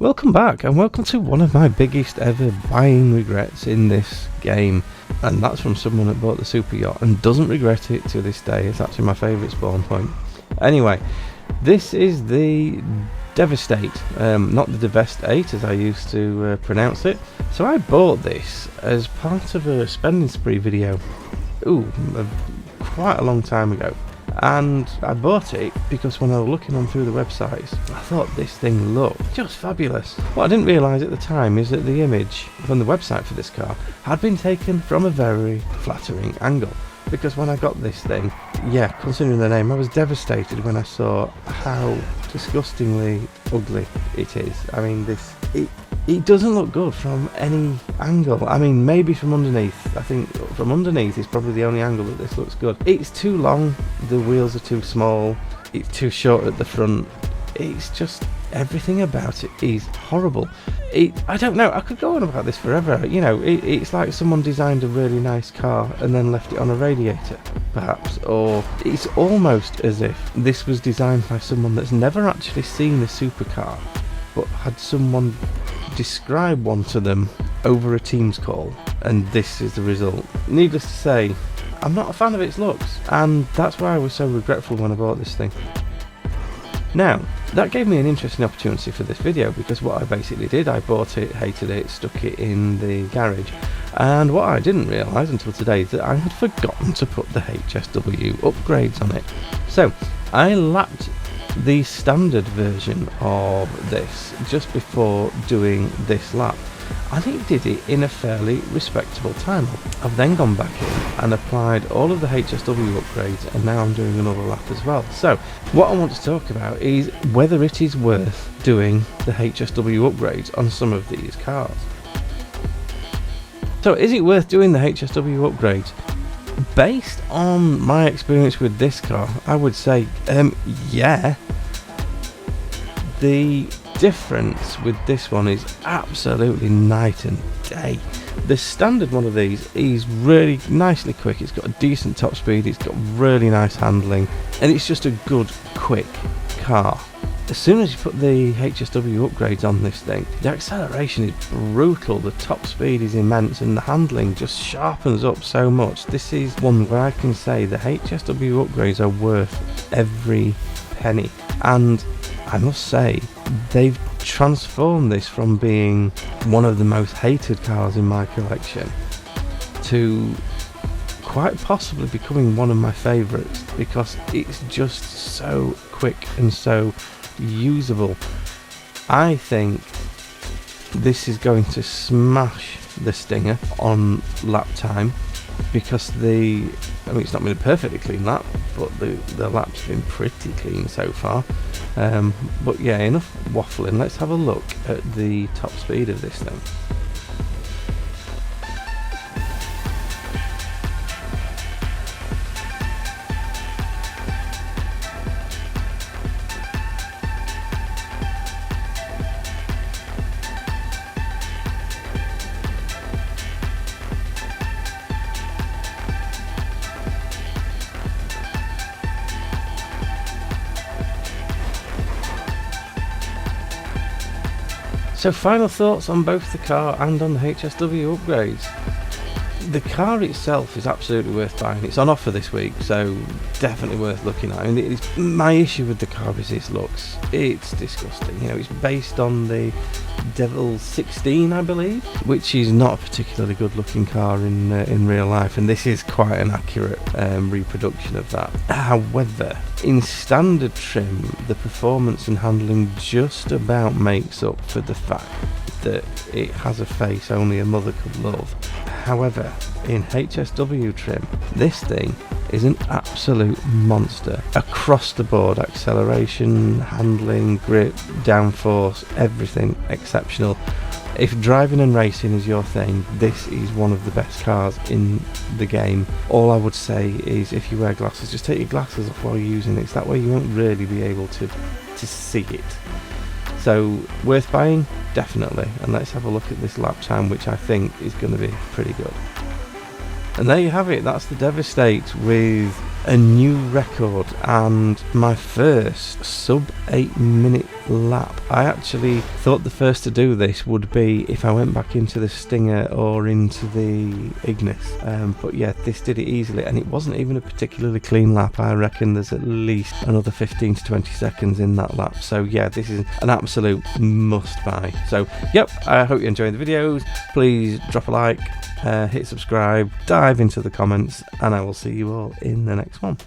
Welcome back, and welcome to one of my biggest ever buying regrets in this game, and that's from someone that bought the super yacht and doesn't regret it to this day. It's actually my favourite spawn point. Anyway, this is the Deveste Eight, not the Deveste Eight as I used to pronounce it. So I bought this as part of a spending spree video, quite a long time ago. And I bought it because when I was looking on through the websites, I thought this thing looked just fabulous. What I didn't realise at the time is that the image from the website for this car had been taken from a very flattering angle. Because when I got this thing, yeah, considering the name, I was devastated when I saw how disgustingly ugly it is. I mean, it doesn't look good from any angle. I mean, maybe from underneath. I think from underneath is probably the only angle that this looks good. It's too long, the wheels are too small, it's too short at the front. It's just, everything about it is horrible. I don't know, I could go on about this forever. You know, it's like someone designed a really nice car and then left it on a radiator, perhaps. Or it's almost as if this was designed by someone that's never actually seen a supercar, but had someone describe one to them over a Teams call, and this is the result. Needless to say, I'm not a fan of its looks, and that's why I was so regretful when I bought this thing. Now, that gave me an interesting opportunity for this video, because what I basically did, I bought it, hated it, stuck it in the garage, and what I didn't realise until today is that I had forgotten to put the HSW upgrades on it. So, I lapped the standard version of this just before doing this lap, and it did it in a fairly respectable time. I've then gone back in and applied all of the HSW upgrades, and now I'm doing another lap as well. So what I want to talk about is whether it is worth doing the HSW upgrades on some of these cars. So is it worth doing the HSW upgrades? Based on my experience with this car, I would say yeah. The difference with this one is absolutely night and day. The standard one of these is really nicely quick, it's got a decent top speed, it's got really nice handling, and it's just a good, quick car. As soon as you put the HSW upgrades on this thing, the acceleration is brutal, the top speed is immense, and the handling just sharpens up so much. This is one where I can say the HSW upgrades are worth every penny, and I must say they've transformed this from being one of the most hated cars in my collection to quite possibly becoming one of my favourites, because it's just so quick and so usable. I think this is going to smash the Stinger on lap time, because it's not been a perfectly clean lap, but the lap's been pretty clean so far. But yeah, enough waffling, let's have a look at the top speed of this thing. So final thoughts on both the car and on the HSW upgrades. The car itself is absolutely worth buying. It's on offer this week, so definitely worth looking at. I mean, my issue with the car is its looks. It's disgusting. You know, it's based on the Devil 16, I believe, which is not a particularly good looking car in real life, and this is quite an accurate reproduction of that. However, in standard trim, the performance and handling just about makes up for the fact that it has a face only a mother could love. However, in HSW trim, this thing is an absolute monster across the board. Acceleration, handling, grip, downforce, everything exceptional. If driving and racing is your thing, this is one of the best cars in the game. All I would say is, if you wear glasses, just take your glasses off while you're using it, so that way you won't really be able to see it. So worth buying, definitely. And let's have a look at this lap time, which I think is going to be pretty good. And there you have it, that's the Deveste Eight with a new record and my first sub 8 minute lap. I actually thought the first to do this would be if I went back into the Stinger or into the Ignis, but yeah, this did it easily, and it wasn't even a particularly clean lap. I reckon there's at least another 15 to 20 seconds in that lap, so yeah, this is an absolute must buy. So yep, I hope you enjoyed the videos. Please drop a like, hit subscribe, dive into the comments, and I will see you all in the next one.